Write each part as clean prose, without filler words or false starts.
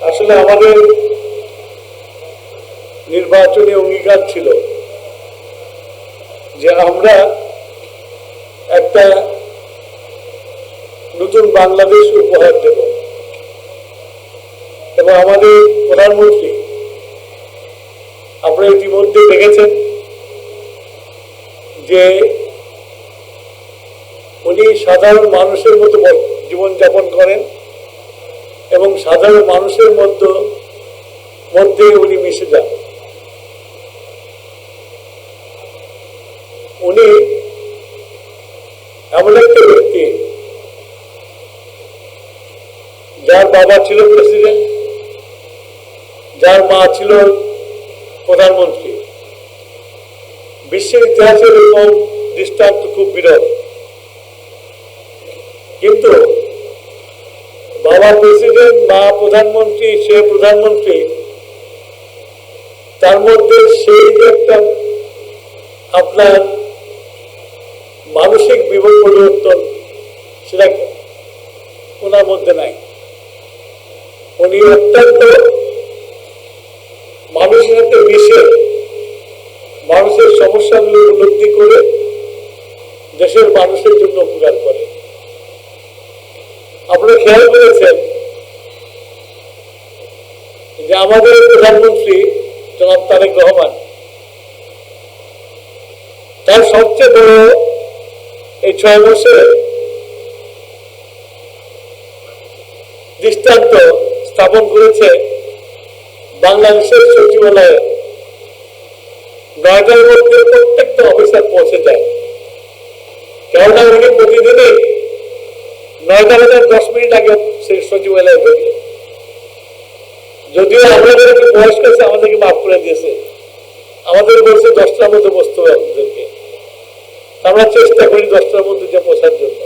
আসলে আমাদের নির্বাচনী অঙ্গীকার ছিল যে আমরা একটা নতুন বাংলাদেশ উপহার দেব এবং আমাদের প্রধানমন্ত্রী আপনারা ইতিমধ্যে দেখেছেন যে উনি সাধারণ মানুষের মতো জীবনযাপন করেন এবং সাধারণ মানুষের মধ্যে উনি মিশে যান। উনি এমন একটা ব্যক্তি যার বাবা ছিল প্রেসিডেন্ট, যার মা ছিল প্রধানমন্ত্রী। বিশ্বের ইতিহাসে এরকম দৃষ্টান্ত খুব বিরল, কিন্তু বাবা প্রেসিডেন্ট, মা প্রধানমন্ত্রী, সে প্রধানমন্ত্রী, তার মধ্যে সেই যে একটা আপনার মানসিক বিভব পরিবর্তন, সেটা ওনার মধ্যে নাই। উনি অত্যন্ত মানুষের সাথে মিশে মানুষের সমস্যাগুলো উপলব্ধি করে দেশের মানুষের জন্য উপকার করে। আপনারা খেয়াল করেছেন যে আমাদের প্রধানমন্ত্রী জনাব তারেক রহমান, তার সবচেয়ে বড় এই 6 বছরে দৃষ্টান্ত স্থাপন করেছে বাংলাদেশের সচিবালয়ে 9টার মধ্যে প্রত্যেকটা অফিসার পৌঁছে যায়। কেননা উনি প্রতিদিনই 9টা বাজার 10 মিনিট আগে সচিবালয়ে ঢুকলেন। যদিও আমাদের একটু বয়স কাছে আমাদেরকে মাফ করে দিয়েছে, আমাদের বলছে 10টার মধ্যে বসতে হবে আপনাদেরকে। আমরা চেষ্টা করি 10টার মধ্যে যে পৌঁছার জন্য।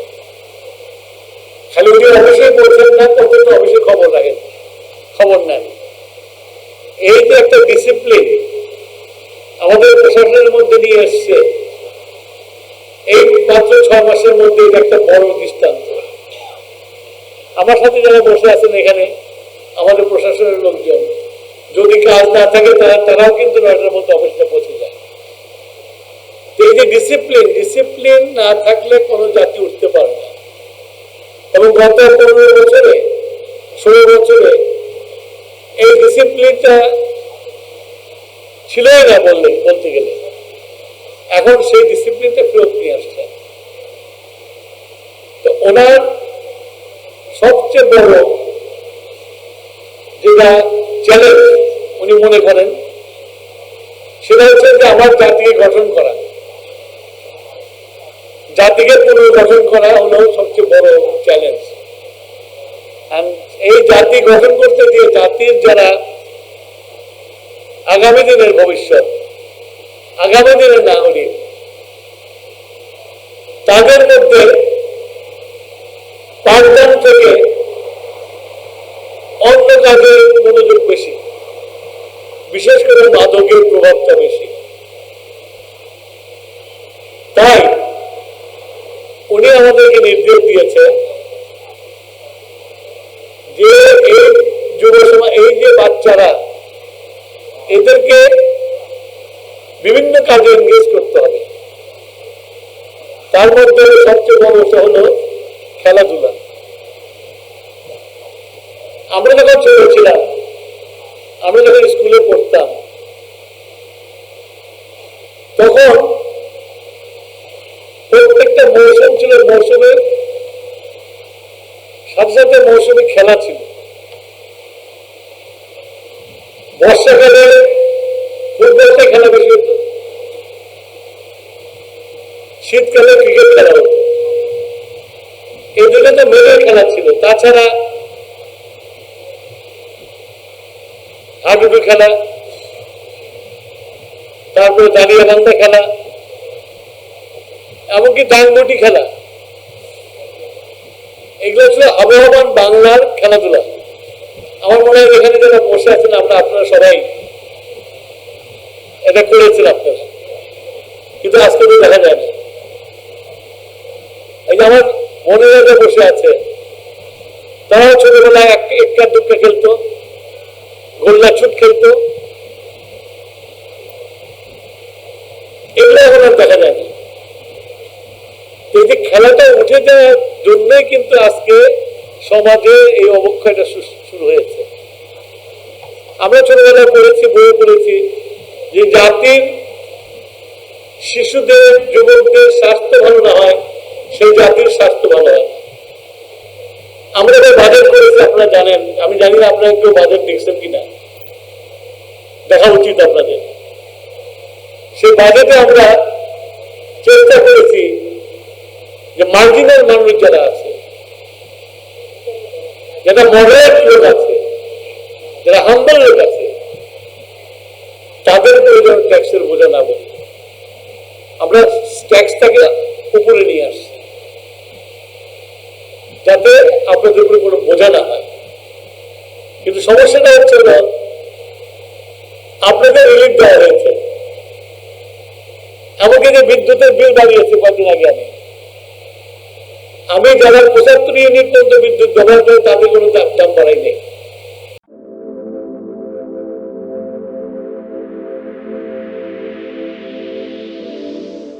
খালি উনি অফিসে পৌঁছেন না, পর্যন্ত অফিসে খবর রাখেন, খবর নেন। এই যে একটা ডিসিপ্লিন আমাদের প্রশাসনের মধ্যে নিয়ে এসছে, এই মাত্র 6 মাসের মধ্যে এটা একটা বড় দৃষ্টান্ত। আমার সাথে যারা বসে আছেন এখানে, আমাদের প্রশাসনের লোকজন, যদি কাজ না থাকে তারাও কিন্তু 9টার মধ্যে অফিসে পৌঁছে যায়। এই যে ডিসিপ্লিন না থাকলে কোনো জাতি উঠতে পারে না। এবং গত 15 বছরে 16 বছরে এই ডিসিপ্লিনটা ছিলই না বলতে গেলে। এখন সেই ডিসিপ্লিনটা ফেরত নিয়ে আসছে। তো ওনার সবচেয়ে বড় যেটা চ্যালেঞ্জ উনি মনে করেন, সেটা হচ্ছে যে আমার জাতিকে গঠন করা, জাতিকে পুনর্গঠন করা হলো সবচেয়ে বড় চ্যালেঞ্জ। এই জাতি গঠন করতে গিয়ে জাতির যারা আগামী দিনের ভবিষ্যৎ, আগামী দিনের নাগরিক, তাদের মধ্যে পাঠদান থেকে অন্য কাজের মনোযোগ বেশি, বিশেষ করে মাদকের প্রভাবটা বেশি। তাই উনি আমাদেরকে নির্দেশ দিয়েছে যে এই যুব সমাজ, এই যে বাচ্চারা, এদেরকে বিভিন্ন কাজে এনগেজ করতে হবে। তার মধ্যে সবচেয়ে বড় হলো খেলাধুলা। আমরা যখন ছোট ছিলাম, আমরা যখন স্কুলে পড়তাম, তখন প্রত্যেকটা মৌসুম ছিল, মৌসুমের সাথে সাথে মৌসুমে খেলা ছিল। বর্ষাকালে ফুটবলটা খেলা বেশি হতো, শীতকালে ক্রিকেট খেলা হতো। এই দুটো তো মেয়েদের খেলা ছিল। তাছাড়া হাডুডু খেলা, তারপরে দাঁড়িয়ে বান্ধা খেলা, এমনকি ডাংবটি খেলা, এগুলো ছিল আবহমান বাংলার খেলাধুলা। আমার মনে হয় এখানে যারা বসে আছেন আপনারা সবাই এটা করেছেন আপনারা, কিন্তু আজকে তো দেখা যায় না। আমার বোনেরা যে বসে আছে তারাও ছোটবেলায় এক্কা দুক্কা খেলতো, গোল্লা ছুট খেলতো, এগুলো এখন আর দেখা যায় না। এই যে খেলাটা উঠে যাওয়ার জন্যই কিন্তু আজকে সমাজে এই অবক্ষয়টা শুরু হয়েছে। আমরা ছোটবেলায় পড়েছি, বইয়ে পড়েছি যে জাতির শিশুদের, যুবকদের স্বাস্থ্য ভালো না হয় সেই জাতির স্বাস্থ্য ভালো হয়। আমরা যে বাজেট করেছি আপনারা জানেন, আমি জানি না আপনারা কেউ বাজেট দেখছেন কিনা, দেখা উচিত আপনাদের। সেই বাজেটে আমরা চেষ্টা করেছি যে মার্জিনাল মানুষ যারা আছে, যারা মডারেট লোক আছে, যারা হাম্বল লোক আছে, তাদের প্রয়োজন ট্যাক্সের বোঝা না বলি, আমরা ট্যাক্সটাকে উপরে নিয়ে আসছি যাতে আপনাদের উপরে কোনো বোঝা না হয়। কিন্তু সমস্যাটা হচ্ছে না, আপনাদের রিলিফ দেওয়া হয়েছে, এমনকি যে বিদ্যুতের বিল বাড়িয়েছে কয়েকদিন আগে আমি যারা 75 ইউনিট পর্যন্ত বিদ্যুৎ ব্যবহার করে তাদের কোনো